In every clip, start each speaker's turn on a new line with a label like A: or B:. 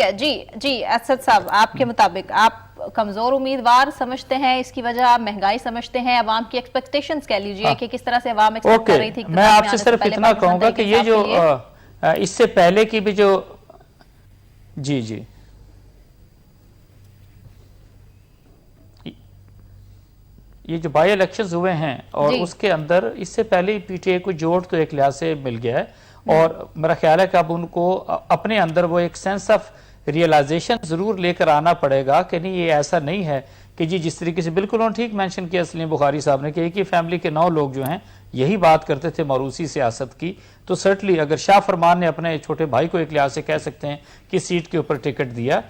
A: ہے جی اسد صاحب، آپ کے مطابق آپ کمزور امیدوار سمجھتے ہیں اس کی وجہ، مہنگائی سمجھتے ہیں، عوام کی ایکسپیکٹیشنز کہہ لیجئے کہ کس طرح سے عوام ایکسپیکٹ کر رہی تھی؟
B: میں آپ سے صرف اتنا کہوں گا کہ یہ جو اس سے پہلے کی بھی جو جی یہ جو بائی الیکشنز ہوئے ہیں اور اس کے اندر اس سے پہلے پی ٹی آئی کو جوڑ تو ایک لحاظ سے مل گیا ہے، اور میرا خیال ہے کہ اب ان کو اپنے اندر وہ ایک سینس آف ریئلائزیشن ضرور لے کر آنا پڑے گا کہ نہیں، یہ ایسا نہیں ہے کہ جس طریقے سے بالکل انہوں نے ٹھیک مینشن کیا سلیم بخاری صاحب نے کہ ایک ہی فیملی کے 9 لوگ جو ہیں یہی بات کرتے تھے موروثی سیاست کی، تو سرٹلی اگر شاہ فرمان نے اپنے چھوٹے بھائی کو ایک لحاظ سے کہہ سکتے ہیں کہ سیٹ کے اوپر ٹکٹ دیا،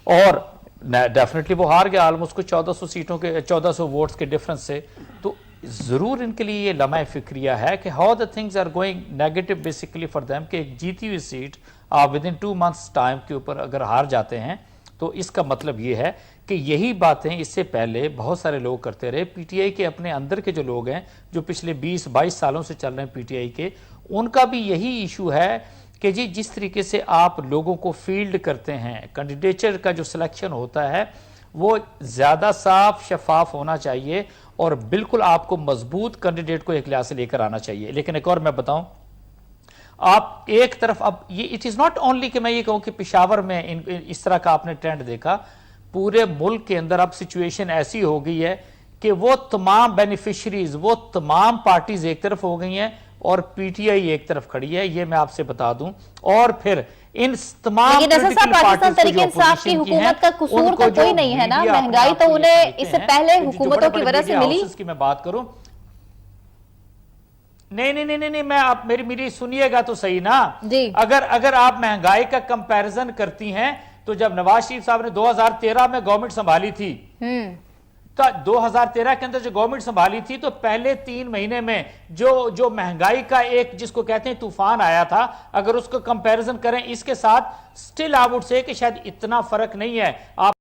B: اور ڈیفینیٹلی وہ ہار گیا آلموسٹ کو 1400 سیٹوں کے 1400 ووٹس کے ڈیفرنس سے، تو ضرور ان کے لیے یہ لمحہ فکریہ ہے کہ how the things are going negative basically for them, کہ ایک جیتی ہوئی سیٹ آپ ود ان 2 months ٹائم کے اوپر اگر ہار جاتے ہیں تو اس کا مطلب یہ ہے کہ یہی باتیں اس سے پہلے بہت سارے لوگ کرتے رہے، پی ٹی آئی کے اپنے اندر کے جو لوگ ہیں جو پچھلے 20-22 سالوں سے چل رہے ہیں پی ٹی آئی کے، ان کا بھی یہی ایشو ہے کہ جس طریقے سے آپ لوگوں کو فیلڈ کرتے ہیں، کینڈیڈیچر کا جو سلیکشن ہوتا ہے وہ زیادہ صاف شفاف ہونا چاہیے، اور بالکل آپ کو مضبوط کینڈیڈیٹ کو ایک لحاظ سے لے کر آنا چاہیے۔ لیکن ایک اور میں بتاؤں، آپ ایک طرف اب یہ اٹ از ناٹ اونلی کہ میں یہ کہوں کہ پشاور میں اس طرح کا آپ نے ٹرینڈ دیکھا، پورے ملک کے اندر اب سچویشن ایسی ہو گئی ہے کہ وہ تمام بینیفیشریز، وہ تمام پارٹیز ایک طرف ہو گئی ہیں اور پی ٹی آئی ایک طرف کھڑی ہے، یہ میں آپ سے بتا دوں، اور پھر ان تمام
A: پاکستان تحریک انصاف کی حکومت کا قصور تو کوئی نہیں ہے نا، مہنگائی تو انہیں اس سے پہلے حکومتوں کی وجہ سے ملی۔
B: میں بات کروں نہیں میں آپ میری سنیے گا تو صحیح نا، اگر آپ مہنگائی کا کمپیریزن کرتی ہیں تو جب نواز شریف صاحب نے 2013 میں گورنمنٹ سنبھالی تھی، تو 2013 کے اندر جو گورنمنٹ سنبھالی تھی تو پہلے 3 مہینے میں جو مہنگائی کا ایک جس کو کہتے ہیں طوفان آیا تھا، اگر اس کو کمپیریزن کریں اس کے ساتھ، سٹل آئی وڈ سے کہ شاید اتنا فرق نہیں ہے۔ آپ